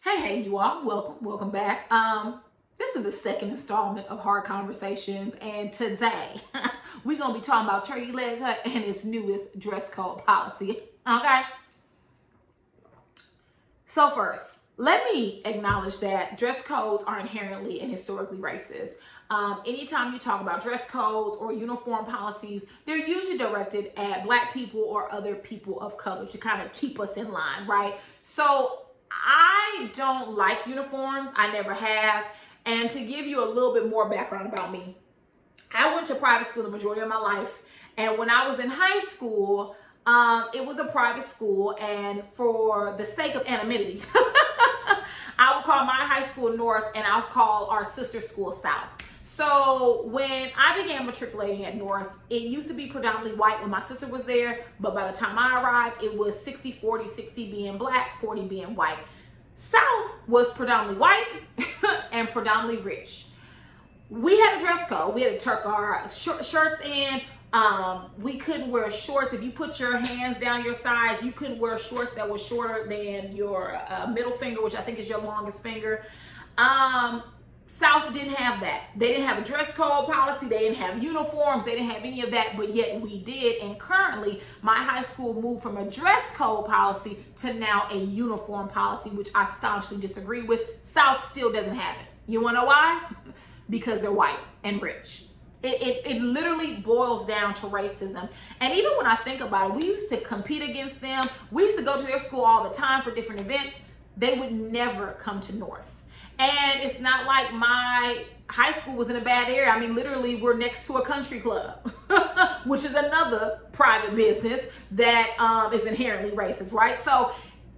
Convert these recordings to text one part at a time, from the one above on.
Hey, you all, welcome back. This is the second installment of Hard Conversations, and today we're gonna be talking about Turkey Leg Hut and its newest dress code policy. Okay. So first, let me acknowledge that dress codes are inherently and historically racist. Anytime you talk about dress codes or uniform policies, they're usually directed at Black people or other people of color to kind of keep us in line, right? So I don't like uniforms. I never have. And to give you a little bit more background about me, I went to private school the majority of my life. And when I was in high school, it was a private school. And for the sake of anonymity, I would call my high school North and I'll call our sister school South. So when I began matriculating at North, it used to be predominantly white when my sister was there, but by the time I arrived, it was 60-40, 60 being Black, 40 being white. South was predominantly white and predominantly rich. We had a dress code. We had to tuck our shirts in. We couldn't wear shorts. If you put your hands down your sides, you couldn't wear shorts that were shorter than your middle finger, which I think is your longest finger. South didn't have that. They didn't have a dress code policy. They didn't have uniforms. They didn't have any of that, but yet we did. And currently, my high school moved from a dress code policy to now a uniform policy, which I staunchly disagree with. South still doesn't have it. You want to know why? Because they're white and rich. It literally boils down to racism. And even when I think about it, we used to compete against them. We used to go to their school all the time for different events. They would never come to North. And it's not like my high school was in a bad area. I mean, literally, we're next to a country club, which is another private business that is inherently racist, right? So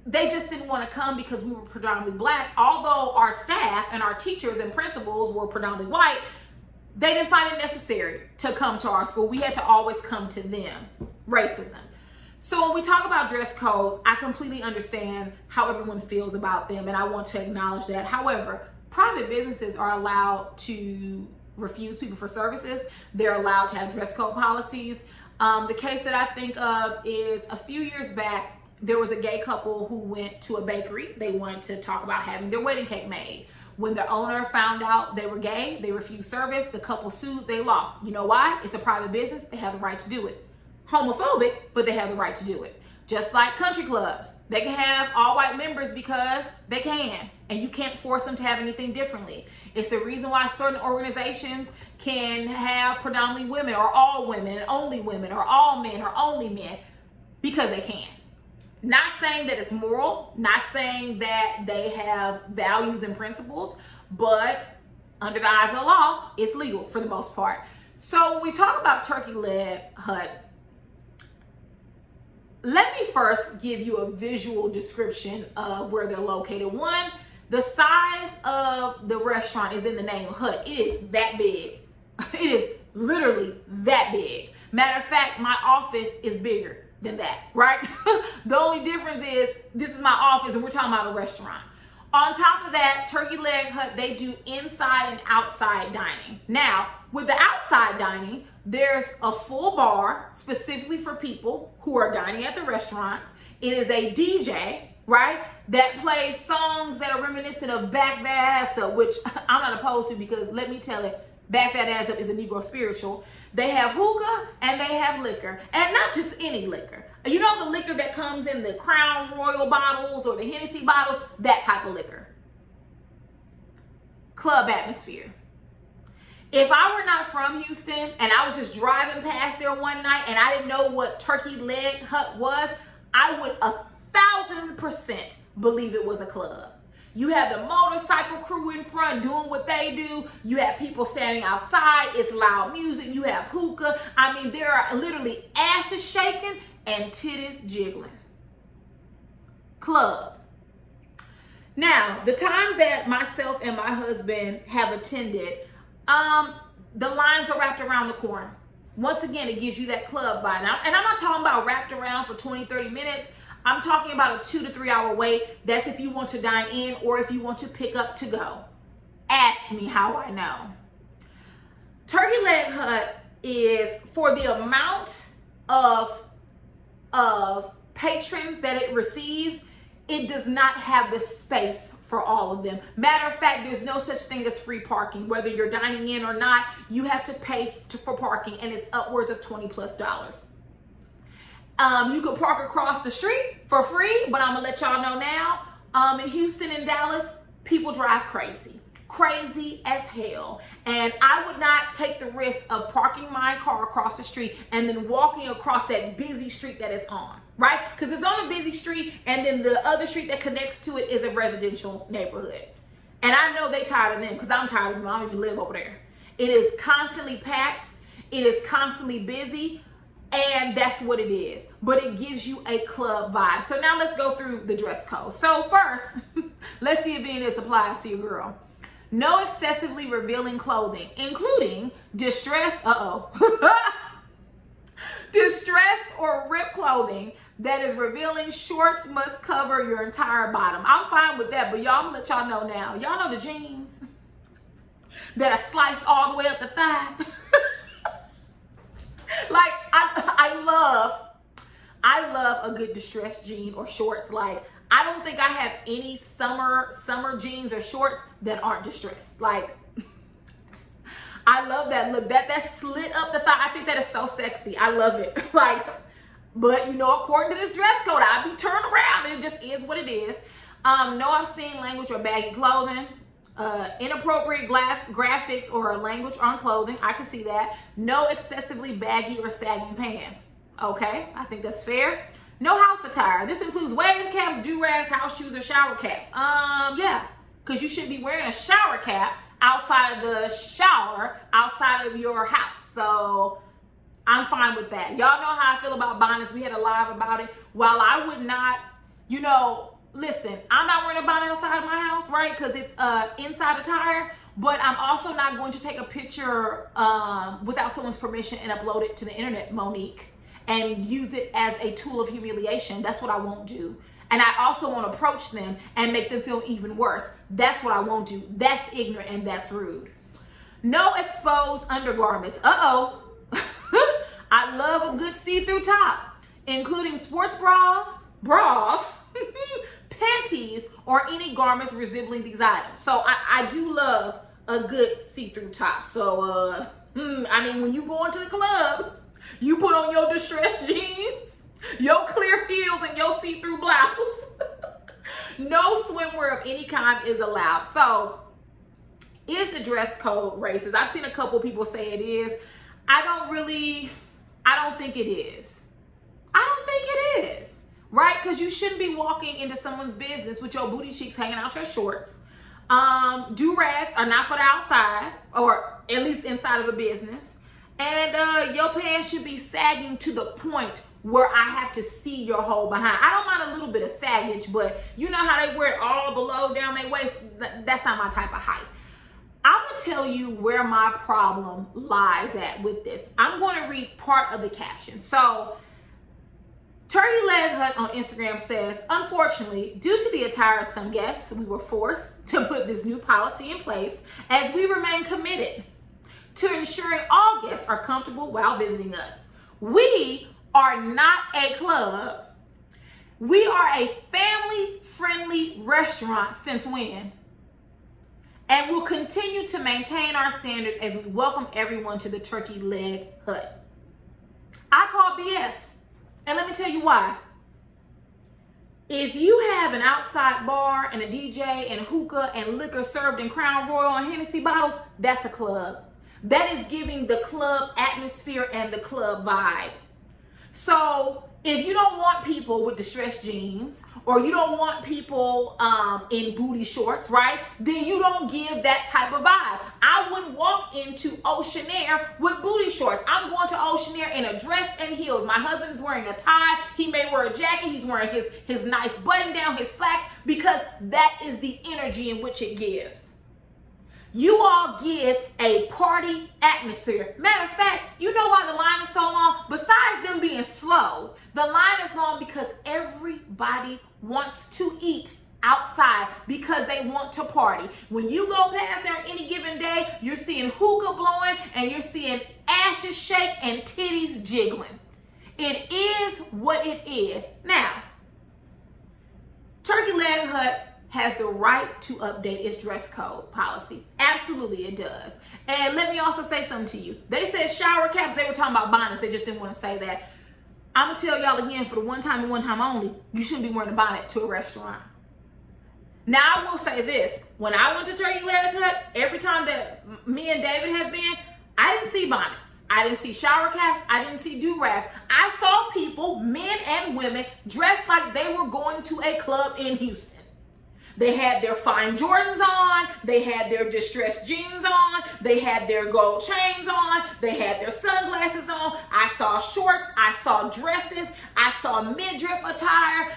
they just didn't want to come because we were predominantly Black. Although our staff and our teachers and principals were predominantly white, they didn't find it necessary to come to our school. We had to always come to them. Racism. So when we talk about dress codes, I completely understand how everyone feels about them, and I want to acknowledge that. However, private businesses are allowed to refuse people for services. They're allowed to have dress code policies. The case that I think of is a few years back, there was a gay couple who went to a bakery. They wanted to talk about having their wedding cake made. When the owner found out they were gay, they refused service. The couple sued, they lost. You know why? It's a private business. They have the right to do it. Homophobic, but they have the right to do it. Just like country clubs. They can have all white members because they can. And you can't force them to have anything differently. It's the reason why certain organizations can have predominantly women or all women and only women or all men or only men because they can. Not saying that it's moral, not saying that they have values and principles, but under the eyes of the law, it's legal for the most part. So when we talk about Turkey Leg Hut, let me first give you a visual description of where they're located. One, the size of the restaurant is in the name Hut. It is that big. It is literally that big. Matter of fact, my office is bigger than that, right? The only difference is this is my office and we're talking about a restaurant. On top of that, Turkey Leg Hut, they do inside and outside dining. Now, with the outside dining, there's a full bar specifically for people who are dining at the restaurant. It is a DJ, right, that plays songs that are reminiscent of Back That Ass Up, which I'm not opposed to because let me tell you, Back That Ass Up is a Negro spiritual. They have hookah and they have liquor, and not just any liquor. You know the liquor that comes in the Crown Royal bottles or the Hennessy bottles? That type of liquor. Club atmosphere. If I were not from Houston and I was just driving past there one night and I didn't know what Turkey Leg Hut was, I would 1,000% believe it was a club. You have the motorcycle crew in front doing what they do. You have people standing outside. It's loud music. You have hookah. I mean, there are literally asses shaking and titties jiggling. Club. Now, the times that myself and my husband have attended, the lines are wrapped around the corner. Once again, it gives you that club vibe. Now, and I'm not talking about wrapped around for 20, 30 minutes. I'm talking about a 2 to 3 hour wait. That's if you want to dine in or if you want to pick up to go. Ask me how I know. Turkey Leg Hut is, for the amount of patrons that it receives, it does not have the space for all of them. Matter of fact, there's no such thing as free parking. Whether you're dining in or not, you have to pay for parking, and it's upwards of $20+. You could park across the street for free, but I'm gonna let y'all know now, in Houston and Dallas, people drive crazy as hell. And I would not take the risk of parking my car across the street and then walking across that busy street that it's on, right? Because it's on a busy street, and then the other street that connects to it is a residential neighborhood. And I know they tired of them, because I'm tired of them. I don't even live over there. It is constantly packed. It is constantly busy. And that's what it is. But it gives you a club vibe. So now let's go through the dress code. So first, let's see if any of this applies to your girl. No excessively revealing clothing, including distressed or ripped clothing that is revealing. Shorts must cover your entire bottom. I'm fine with that, but y'all, I'm gonna let y'all know now. Y'all know the jeans that are sliced all the way up the thigh? Like, I love a good distressed jean or shorts. Like, I don't think I have any summer jeans or shorts that aren't distressed. Like, I love that look. That slit up the thigh. I think that is so sexy. I love it. Like, but you know, according to this dress code, I'll be turned around, and it just is what it is. No obscene language or baggy clothing. Inappropriate graphics or language on clothing. I can see that. No excessively baggy or sagging pants. Okay, I think that's fair. No house attire. This includes wave caps, do-rags, house shoes, or shower caps. Yeah, because you should be wearing a shower cap outside of the shower, outside of your house. So I'm fine with that. Y'all know how I feel about bonnets. We had a live about it. While I would not, you know, listen, I'm not wearing a bonnet outside of my house, right? Because it's inside attire. But I'm also not going to take a picture without someone's permission and upload it to the internet, Monique, and use it as a tool of humiliation. That's what I won't do. And I also won't approach them and make them feel even worse. That's what I won't do. That's ignorant and that's rude. No exposed undergarments. Uh-oh. I love a good see-through top, including sports bras, panties, or any garments resembling these items. So I do love a good see-through top. So, I mean, when you go into the club, you put on your distressed jeans, your clear heels, and your see-through blouse. No swimwear of any kind is allowed. So, is the dress code racist? I've seen a couple people say it is. I don't think it is. I don't think it is. Right? Because you shouldn't be walking into someone's business with your booty cheeks hanging out your shorts. Do-rags are not for the outside, or at least inside of a business. And your pants should be sagging to the point where I have to see your whole behind. I don't mind a little bit of saggage, but you know how they wear it all below down their waist? That's not my type of height. I'm going to tell you where my problem lies at with this. I'm going to read part of the caption. So, Turkey Leg Hut on Instagram says, unfortunately, due to the attire of some guests, we were forced to put this new policy in place as we remain committed to ensuring all guests are comfortable while visiting us. We are not a club. We are a family-friendly restaurant since when? And we'll continue to maintain our standards as we welcome everyone to the Turkey Leg Hut. I call BS. And let me tell you why. If you have an outside bar and a DJ and hookah and liquor served in Crown Royal and Hennessy bottles, that's a club. That is giving the club atmosphere and the club vibe. So if you don't want people with distressed jeans, or you don't want people in booty shorts, right? Then you don't give that type of vibe. I wouldn't walk into Oceanair with booty shorts. I'm going to Oceanair in a dress and heels. My husband is wearing a tie. He may wear a jacket. He's wearing his nice button down, his slacks, because that is the energy in which it gives. You all give a party atmosphere. Matter of fact, you know why the line is so long? Besides them being slow, the line is long because everybody wants to eat outside because they want to party. When you go past there on any given day, you're seeing hookah blowing and you're seeing ashes shake and titties jiggling. It is what it is. Now, Turkey Leg Hut has the right to update its dress code policy. Absolutely, it does. And let me also say something to you. They said shower caps. They were talking about bonnets. They just didn't want to say that. I'm going to tell y'all again, for the one time and one time only, you shouldn't be wearing a bonnet to a restaurant. Now, I will say this. When I went to Turkey Leg Hut, every time that me and David have been, I didn't see bonnets. I didn't see shower caps. I didn't see do-rags. I saw people, men and women, dressed like they were going to a club in Houston. They had their fine Jordans on. They had their distressed jeans on. They had their gold chains on. They had their sunglasses on. I saw shorts. I saw dresses. I saw midriff attire.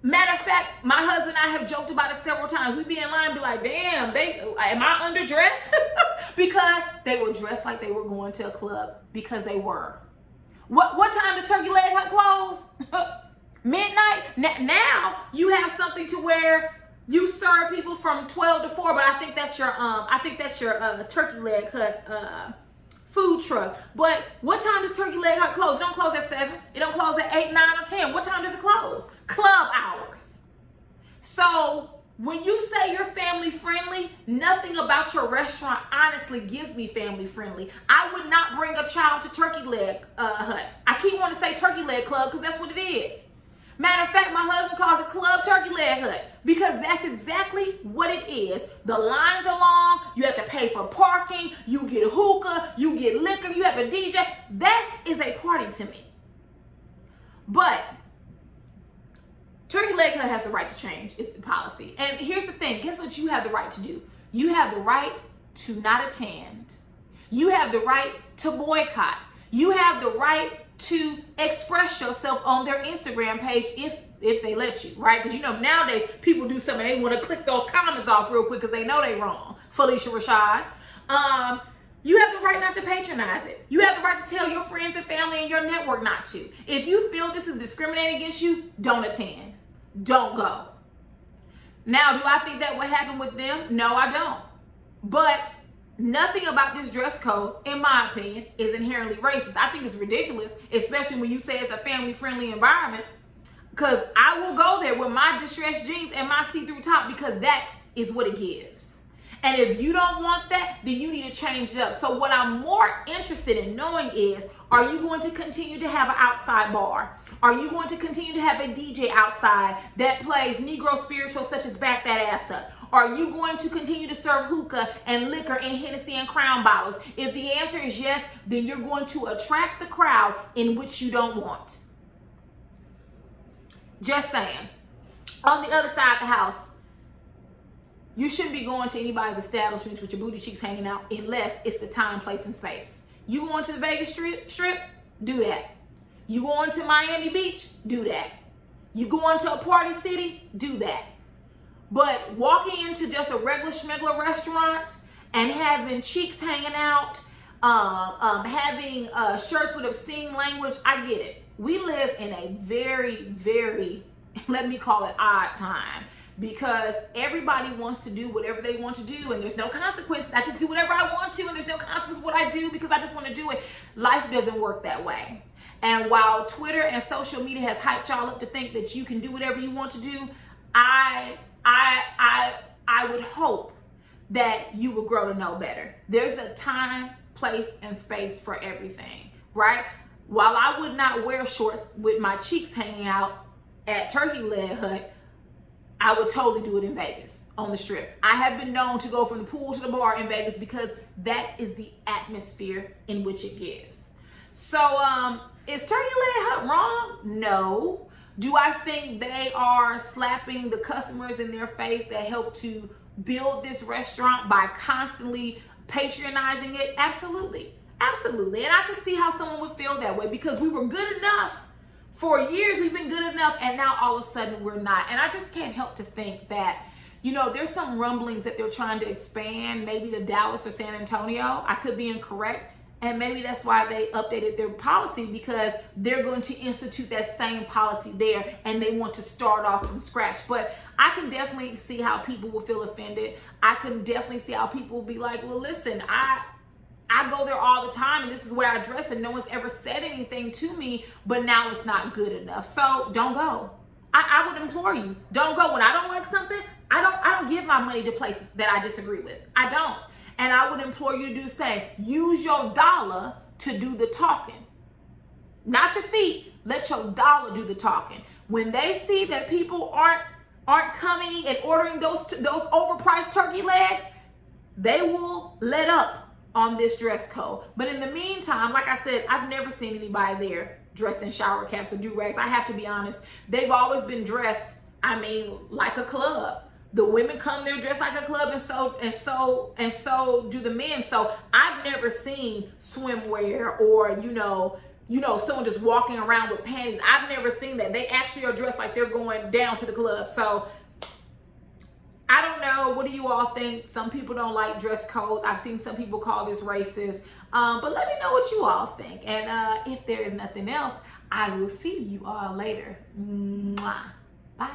Matter of fact, my husband and I have joked about it several times. We'd be in line and be like, damn, am I underdressed? Because they were dressed like they were going to a club, because they were. What time does Turkey Leg Hut close? Midnight. Now you have something to where you serve people from 12 to 4, but I think that's your Turkey Leg Hut food truck. But what time does Turkey Leg Hut close? It don't close at 7. It don't close at 8, 9, or 10. What time does it close? Club hours. So when you say you're family friendly, nothing about your restaurant honestly gives me family friendly. I would not bring a child to Turkey Leg Hut. I keep wanting to say Turkey Leg Club because that's what it is. Matter of fact, my husband calls it Club Turkey Leg Hut because that's exactly what it is. The lines are long. You have to pay for parking. You get hookah. You get liquor. You have a DJ. That is a party to me. But Turkey Leg Hut has the right to change its policy. And here's the thing. Guess what you have the right to do? You have the right to not attend. You have the right to boycott. You have the right to express yourself on their Instagram page if they let you, right? Because, you know, nowadays people do something, they want to click those comments off real quick because they know they wrong. Felicia Rashad. You have the right not to patronize it. You have the right to tell your friends and family and your network not to. If you feel this is discriminating against you, don't attend. Don't go. Now, do I think that would happen with them? No, I don't. But nothing about this dress code, in my opinion, is inherently racist. I think it's ridiculous, especially when you say it's a family-friendly environment, because I will go there with my distressed jeans and my see-through top because that is what it gives. And if you don't want that, then you need to change it up. So what I'm more interested in knowing is, are you going to continue to have an outside bar? Are you going to continue to have a DJ outside that plays Negro spirituals such as Back That Ass Up? Are you going to continue to serve hookah and liquor and Hennessy and Crown bottles? If the answer is yes, then you're going to attract the crowd in which you don't want. Just saying. On the other side of the house, you shouldn't be going to anybody's establishments with your booty cheeks hanging out unless it's the time, place, and space. You going to the Vegas Strip? Do that. You going to Miami Beach? Do that. You going to a party city? Do that. But walking into just a regular schmegler restaurant and having cheeks hanging out, having shirts with obscene language, I get it. We live in a very, very, let me call it odd time, because everybody wants to do whatever they want to do and there's no consequences. I just do whatever I want to and there's no consequence what I do because I just want to do it. Life doesn't work that way. And while Twitter and social media has hyped y'all up to think that you can do whatever you want to do, I would hope that you will grow to know better. There's a time, place, and space for everything, right? While I would not wear shorts with my cheeks hanging out at Turkey Leg Hut, I would totally do it in Vegas on the Strip. I have been known to go from the pool to the bar in Vegas because that is the atmosphere in which it gives. So, is Turkey Leg Hut wrong? No. Do I think they are slapping the customers in their face that helped to build this restaurant by constantly patronizing it? Absolutely. Absolutely. And I could see how someone would feel that way because we were good enough. For years, we've been good enough, and now all of a sudden we're not. And I just can't help to think that, you know, there's some rumblings that they're trying to expand, maybe to Dallas or San Antonio. I could be incorrect. And maybe that's why they updated their policy, because they're going to institute that same policy there and they want to start off from scratch. But I can definitely see how people will feel offended. I can definitely see how people will be like, well, listen, I go there all the time and this is where I dress and no one's ever said anything to me, but now it's not good enough. So don't go. I would implore you, don't go. When I don't like something, I don't give my money to places that I disagree with. I don't. And I would implore you to do the same. Use your dollar to do the talking. Not your feet. Let your dollar do the talking. When they see that people aren't coming and ordering those overpriced turkey legs, they will let up on this dress code. But in the meantime, like I said, I've never seen anybody there dressed in shower caps or do-rags. I have to be honest. They've always been dressed, I mean, like a club. The women come there dressed like a club, and so do the men. So I've never seen swimwear or, someone just walking around with panties. I've never seen that. They actually are dressed like they're going down to the club. So I don't know. What do you all think? Some people don't like dress codes. I've seen some people call this racist. But let me know what you all think. And if there is nothing else, I will see you all later. Mwah. Bye.